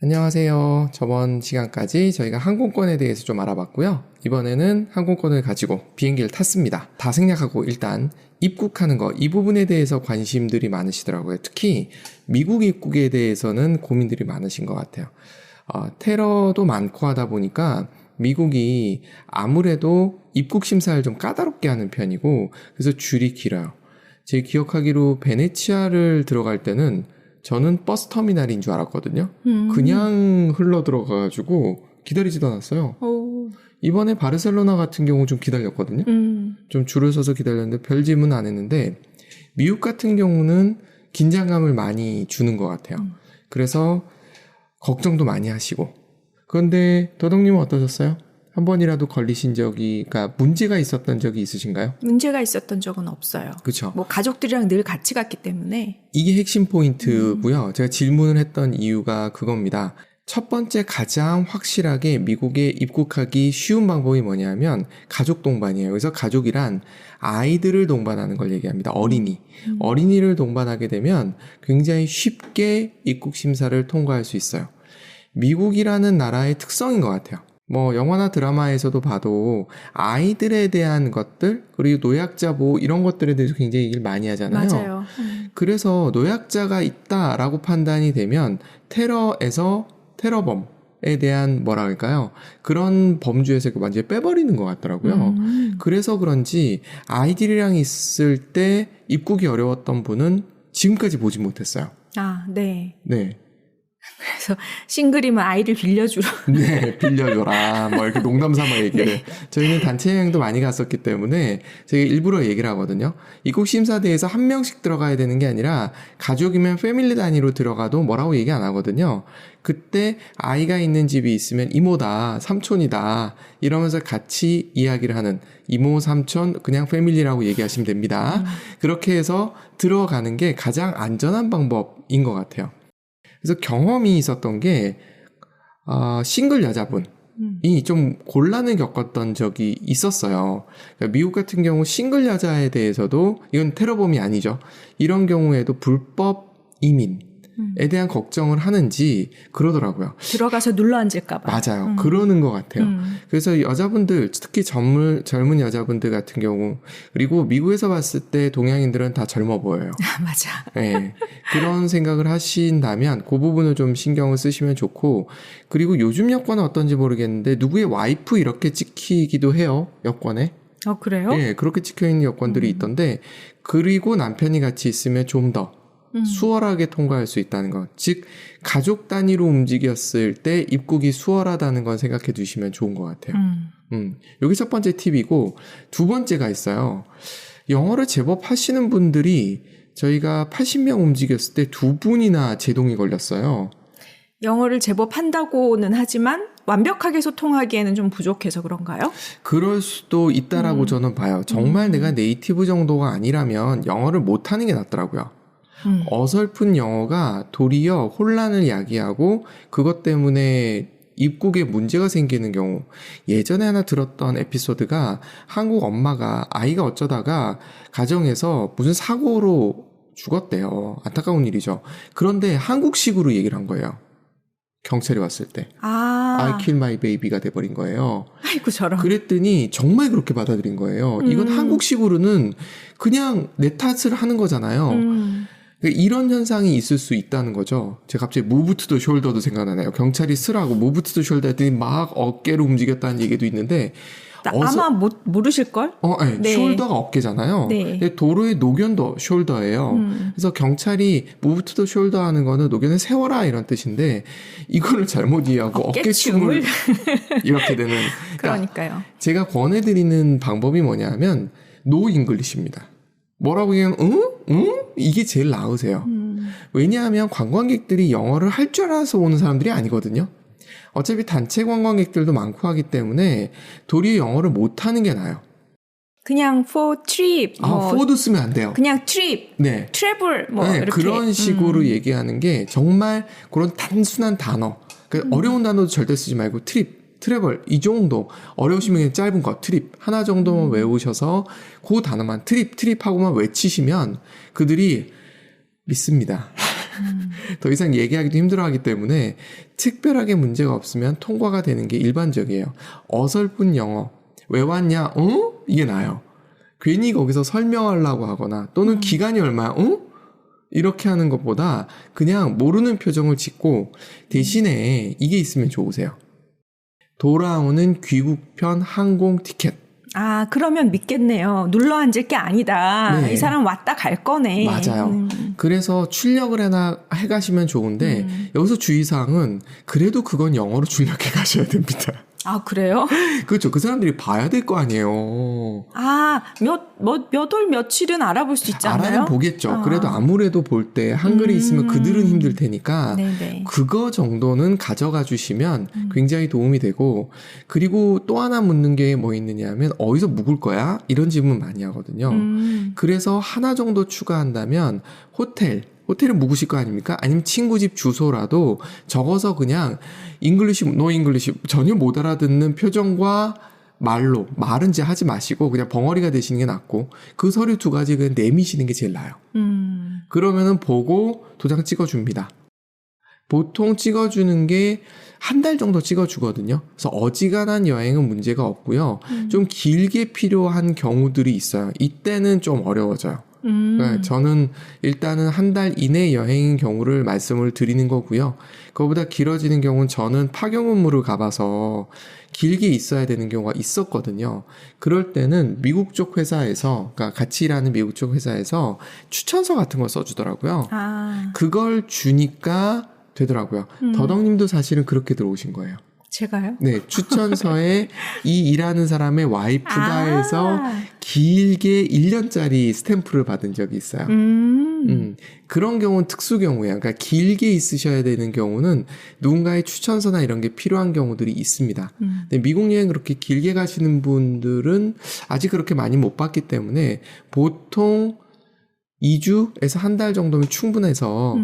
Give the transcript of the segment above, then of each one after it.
안녕하세요. 저번 시간까지 저희가 항공권에 대해서 좀 알아봤고요. 이번에는 항공권을 가지고 비행기를 탔습니다. 다 생략하고 일단 입국하는 거, 이 부분에 대해서 관심들이 많으시더라고요. 특히 미국 입국에 대해서는 고민들이 많으신 것 같아요. 테러도 많고 하다 보니까 미국이 아무래도 입국 심사를 좀 까다롭게 하는 편이고, 그래서 줄이 길어요. 제 기억하기로 베네치아를 들어갈 때는 저는 버스 터미널인 줄 알았거든요. 그냥 흘러 들어가가지고 기다리지도 않았어요. 이번에 바르셀로나 같은 경우 좀 기다렸거든요. 좀 줄을 서서 기다렸는데 별 질문 안 했는데, 미국 같은 경우는 긴장감을 많이 주는 것 같아요. 그래서 걱정도 많이 하시고. 그런데 도덕님은 어떠셨어요? 한 번이라도 걸리신 적이, 그러니까 문제가 있었던 적이 있으신가요? 문제가 있었던 적은 없어요. 그렇죠. 뭐 가족들이랑 늘 같이 갔기 때문에. 이게 핵심 포인트고요. 제가 질문을 했던 이유가 그겁니다. 첫 번째 가장 확실하게 미국에 입국하기 쉬운 방법이 뭐냐면 가족 동반이에요. 그래서 가족이란 아이들을 동반하는 걸 얘기합니다. 어린이. 어린이를 동반하게 되면 굉장히 쉽게 입국 심사를 통과할 수 있어요. 미국이라는 나라의 특성인 것 같아요. 뭐 영화나 드라마에서도 봐도 아이들에 대한 것들, 그리고 노약자 보호, 이런 것들에 대해서 굉장히 얘기를 많이 하잖아요. 맞아요. 그래서 노약자가 있다라고 판단이 되면 테러범에 대한 뭐라 할까요? 그런 범주에서 완전히 빼버리는 것 같더라고요. 그래서 그런지 아이들이랑 있을 때 입국이 어려웠던 분은 지금까지 보지 못했어요. 아, 네. 네. 그래서 싱글이면 아이를 빌려주러. 네, 빌려줘라. 뭐 이렇게 농담 삼아 얘기를. 네. 저희는 단체 여행도 많이 갔었기 때문에 제가 일부러 얘기를 하거든요. 입국 심사대에서 한 명씩 들어가야 되는 게 아니라 가족이면 패밀리 단위로 들어가도 뭐라고 얘기 안 하거든요. 그때 아이가 있는 집이 있으면 이모다, 삼촌이다 이러면서 같이 이야기를 하는, 이모, 삼촌, 그냥 패밀리라고 얘기하시면 됩니다. 그렇게 해서 들어가는 게 가장 안전한 방법인 것 같아요. 그래서 경험이 있었던 게 싱글 여자분이 좀 곤란을 겪었던 적이 있었어요. 그러니까 미국 같은 경우 싱글 여자에 대해서도, 이건 테러범이 아니죠, 이런 경우에도 불법 이민에 대한 걱정을 하는지 그러더라고요. 들어가서 눌러앉을까 봐. 맞아요. 그러는 것 같아요. 그래서 여자분들, 특히 젊은 여자분들 같은 경우, 그리고 미국에서 봤을 때 동양인들은 다 젊어 보여요. 맞아. 네, 그런 생각을 하신다면 그 부분을 좀 신경을 쓰시면 좋고, 그리고 요즘 여권은 어떤지 모르겠는데 누구의 와이프 이렇게 찍히기도 해요, 여권에. 그래요? 네, 그렇게 찍혀있는 여권들이 있던데, 그리고 남편이 같이 있으면 좀 더 수월하게 통과할 수 있다는 것. 즉, 가족 단위로 움직였을 때 입국이 수월하다는 건 생각해 두시면 좋은 것 같아요. 여기 첫 번째 팁이고, 두 번째가 있어요. 영어를 제법 하시는 분들이 저희가 80명 움직였을 때 2분이나 제동이 걸렸어요. 영어를 제법 한다고는 하지만 완벽하게 소통하기에는 좀 부족해서 그런가요? 그럴 수도 있다라고 저는 봐요. 정말 내가 네이티브 정도가 아니라면 영어를 못하는 게 낫더라고요. 어설픈 영어가 도리어 혼란을 야기하고 그것 때문에 입국에 문제가 생기는 경우, 예전에 하나 들었던 에피소드가, 한국 엄마가 아이가 어쩌다가 가정에서 무슨 사고로 죽었대요. 안타까운 일이죠. 그런데 한국식으로 얘기를 한 거예요. 경찰이 왔을 때. I kill my baby가 돼버린 거예요. 아이고 저런. 그랬더니 정말 그렇게 받아들인 거예요. 이건 한국식으로는 그냥 내 탓을 하는 거잖아요. 이런 현상이 있을 수 있다는 거죠. 제가 갑자기 move to the shoulder도 생각나네요. 경찰이 쓰라고 move to the shoulder 했더니 막 어깨로 움직였다는 얘기도 있는데, 아마 모르실걸? 네. 네. 숄더가 어깨잖아요. 네. 근데 도로의 노견도 숄더예요. 그래서 경찰이 move to the shoulder 하는 거는 노견을 세워라 이런 뜻인데, 이거를 잘못 이해하고 어깨춤을 이렇게 되는. 그러니까요. 제가 권해드리는 방법이 뭐냐면 노 잉글리시입니다. 뭐라고 얘기하면 이게 제일 나으세요. 왜냐하면 관광객들이 영어를 할 줄 알아서 오는 사람들이 아니거든요. 어차피 단체 관광객들도 많고 하기 때문에 도리어 영어를 못하는 게 나아요. 그냥 for trip. for도 쓰면 안 돼요. 그냥 trip, 네. travel 네, 이렇게. 그런 식으로 얘기하는 게 정말 그런 단순한 단어. 그러니까 어려운 단어도 절대 쓰지 말고 트래블 이 정도, 어려우시면 그냥 짧은 거 트립 하나 정도만 외우셔서 그 단어만 트립하고만 외치시면 그들이 믿습니다. 더 이상 얘기하기도 힘들어하기 때문에 특별하게 문제가 없으면 통과가 되는 게 일반적이에요. 어설픈 영어 왜 왔냐? 이게 나아요. 괜히 거기서 설명하려고 하거나 또는 기간이 얼마야? 이렇게 하는 것보다 그냥 모르는 표정을 짓고 대신에 이게 있으면 좋으세요. 돌아오는 귀국편 항공 티켓. 아, 그러면 믿겠네요. 눌러 앉을 게 아니다. 네. 이 사람 왔다 갈 거네. 맞아요. 그래서 출력을 해가시면 좋은데 여기서 주의사항은 그래도 그건 영어로 출력해 가셔야 됩니다. 아, 그래요? 그렇죠. 그 사람들이 봐야 될 거 아니에요. 아, 몇 월 며칠은 알아볼 수 있잖아요. 알아는 보겠죠. 그래도 아무래도 볼 때 한글이 있으면 그들은 힘들 테니까 네네. 그거 정도는 가져가 주시면 굉장히 도움이 되고, 그리고 또 하나 묻는 게 뭐 있느냐 하면 어디서 묵을 거야? 이런 질문 많이 하거든요. 그래서 하나 정도 추가한다면 호텔을 묵으실 거 아닙니까? 아니면 친구 집 주소라도 적어서 그냥 노 잉글리시 전혀 못 알아듣는 표정과 말은 이제 하지 마시고 그냥 벙어리가 되시는 게 낫고 그 서류 두 가지 그냥 내미시는 게 제일 나아요. 그러면은 보고 도장 찍어줍니다. 보통 찍어주는 게 한 달 정도 찍어주거든요. 그래서 어지간한 여행은 문제가 없고요. 좀 길게 필요한 경우들이 있어요. 이때는 좀 어려워져요. 네, 저는 일단은 한 달 이내 여행인 경우를 말씀을 드리는 거고요. 그거보다 길어지는 경우는 저는 파견 근무를 가봐서 길게 있어야 되는 경우가 있었거든요. 그럴 때는 미국 쪽 회사에서, 그러니까 같이 일하는 미국 쪽 회사에서 추천서 같은 걸 써주더라고요. 그걸 주니까 되더라고요. 더덕님도 사실은 그렇게 들어오신 거예요. 제가요? 네, 추천서에 이 일하는 사람의 와이프가 해서 길게 1년짜리 스탬프를 받은 적이 있어요. 그런 경우는 특수 경우예요. 그러니까 길게 있으셔야 되는 경우는 누군가의 추천서나 이런 게 필요한 경우들이 있습니다. 근데 미국 여행 그렇게 길게 가시는 분들은 아직 그렇게 많이 못 봤기 때문에 보통 2주에서 한 달 정도면 충분해서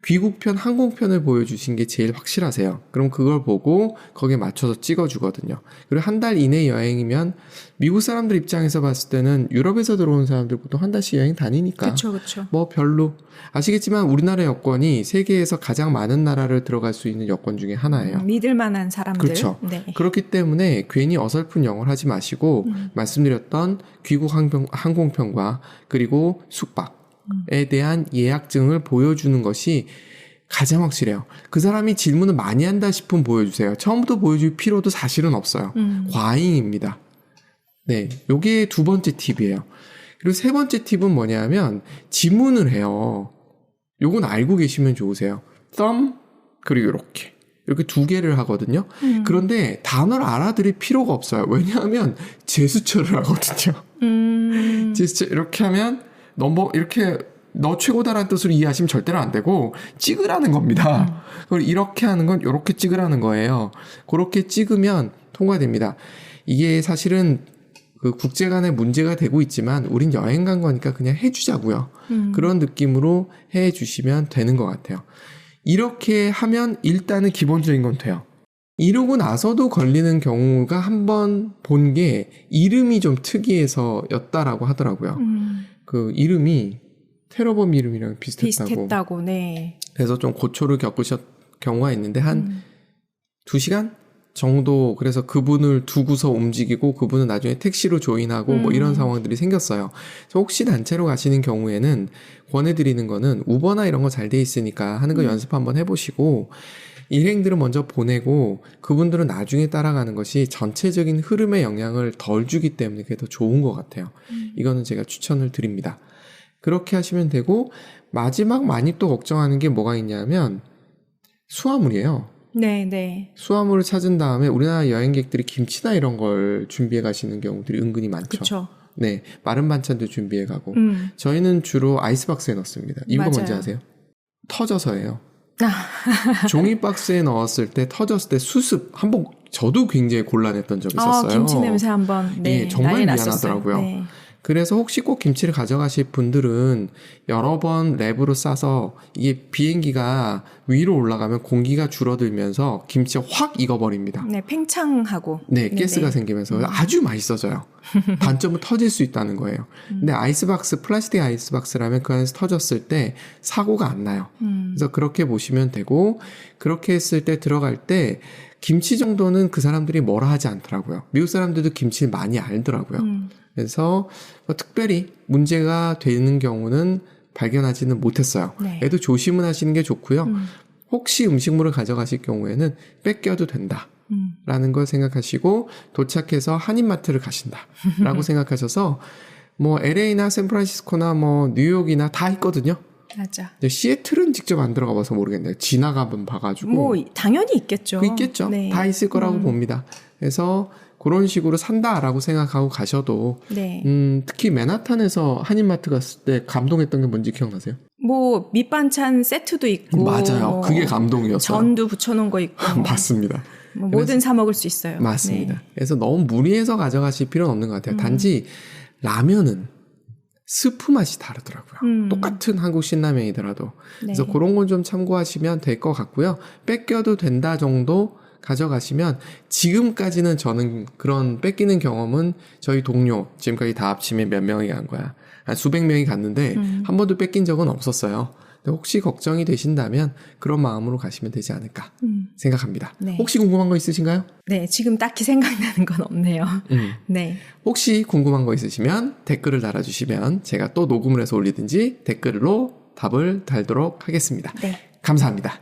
귀국편 항공편을 보여주신 게 제일 확실하세요. 그럼 그걸 보고 거기에 맞춰서 찍어주거든요. 그리고 한 달 이내 여행이면 미국 사람들 입장에서 봤을 때는 유럽에서 들어오는 사람들 보통 한 달씩 여행 다니니까 그렇죠. 뭐 별로. 아시겠지만 우리나라 여권이 세계에서 가장 많은 나라를 들어갈 수 있는 여권 중에 하나예요. 믿을 만한 사람들. 그렇죠. 네. 그렇기 때문에 괜히 어설픈 영어를 하지 마시고 말씀드렸던 귀국 항공편과 그리고 숙박에 대한 예약증을 보여주는 것이 가장 확실해요. 그 사람이 질문을 많이 한다 싶으면 보여주세요. 처음부터 보여줄 필요도 사실은 없어요. 과잉입니다. 네, 요게 두 번째 팁이에요. 그리고 세 번째 팁은 뭐냐면 지문을 해요. 요건 알고 계시면 좋으세요. thumb 그리고 이렇게 두 개를 하거든요. 그런데 단어를 알아들일 필요가 없어요. 왜냐하면 제스처를 하거든요. 제스처 이렇게 하면 이렇게 너 최고다라는 뜻으로 이해하시면 절대로 안 되고 찍으라는 겁니다. 그걸 이렇게 하는 건 이렇게 찍으라는 거예요. 그렇게 찍으면 통과됩니다. 이게 사실은 그 국제 간에 문제가 되고 있지만 우린 여행 간 거니까 그냥 해주자고요. 그런 느낌으로 해주시면 되는 것 같아요. 이렇게 하면 일단은 기본적인 건 돼요. 이러고 나서도 걸리는 경우가 한 번 본 게 이름이 좀 특이해서였다라고 하더라고요. 그 이름이 테러범 이름이랑 비슷했다고. 네. 그래서 좀 고초를 겪으셨 경우가 있는데 한 2시간 정도 그래서 그분을 두고서 움직이고 그분은 나중에 택시로 조인하고 뭐 이런 상황들이 생겼어요. 그래서 혹시 단체로 가시는 경우에는 권해드리는 거는 우버나 이런 거 잘 돼 있으니까 하는 거 연습 한번 해보시고 일행들은 먼저 보내고 그분들은 나중에 따라가는 것이 전체적인 흐름에 영향을 덜 주기 때문에 그게 더 좋은 것 같아요. 이거는 제가 추천을 드립니다. 그렇게 하시면 되고 마지막 많이 또 걱정하는 게 뭐가 있냐면 수화물이에요. 네. 수화물을 찾은 다음에 우리나라 여행객들이 김치나 이런 걸 준비해 가시는 경우들이 은근히 많죠. 그렇죠. 네, 마른 반찬도 준비해 가고 저희는 주로 아이스박스에 넣습니다. 이유가 뭔지 아세요? 터져서예요. 종이박스에 넣었을 때 터졌을 때 수습 저도 굉장히 곤란했던 적이 있었어요. 김치 냄새 한번 예, 정말 미안하더라고요. 네. 그래서 혹시 꼭 김치를 가져가실 분들은 여러 번 랩으로 싸서 이게 비행기가 위로 올라가면 공기가 줄어들면서 김치가 확 익어버립니다. 네, 팽창하고. 네, 가스가 네네. 생기면서 아주 맛있어져요. 단점은 터질 수 있다는 거예요. 근데 아이스박스, 플라스틱 아이스박스라면 그 안에서 터졌을 때 사고가 안 나요. 그래서 그렇게 보시면 되고, 그렇게 했을 때 들어갈 때 김치 정도는 그 사람들이 뭐라 하지 않더라고요. 미국 사람들도 김치를 많이 알더라고요. 그래서 뭐 특별히 문제가 되는 경우는 발견하지는 못했어요. 네. 애도 조심은 하시는 게 좋고요. 혹시 음식물을 가져가실 경우에는 뺏겨도 된다. 라는 걸 생각하시고 도착해서 한인마트를 가신다라고 생각하셔서 뭐 LA나 샌프란시스코나 뭐 뉴욕이나 다 있거든요. 맞아. 근데 시애틀은 직접 안 들어가 봐서 모르겠네요. 지나가면 봐가지고 뭐 당연히 있겠죠. 그 있겠죠. 네. 다 있을 거라고 봅니다. 그래서 그런 식으로 산다라고 생각하고 가셔도 네. 특히 맨하탄에서 한인마트 갔을 때 감동했던 게 뭔지 기억나세요? 뭐 밑반찬 세트도 있고 맞아요. 뭐 그게 감동이었어요. 전도 붙여놓은 거 있고 맞습니다. 뭐 뭐든 사 먹을 수 있어요. 맞습니다. 네. 그래서 너무 무리해서 가져가실 필요는 없는 것 같아요. 단지 라면은 스프 맛이 다르더라고요. 똑같은 한국 신라면이더라도. 그래서 네. 그런 건 좀 참고하시면 될 것 같고요. 뺏겨도 된다 정도 가져가시면 지금까지는 저는 그런 뺏기는 경험은 저희 동료 지금까지 다 합치면 몇 명이 간 거야. 한 수백 명이 갔는데 한 번도 뺏긴 적은 없었어요. 근데 혹시 걱정이 되신다면 그런 마음으로 가시면 되지 않을까 생각합니다. 네. 혹시 궁금한 거 있으신가요? 네, 지금 딱히 생각나는 건 없네요. 네. 혹시 궁금한 거 있으시면 댓글을 달아주시면 제가 또 녹음을 해서 올리든지 댓글로 답을 달도록 하겠습니다. 네. 감사합니다.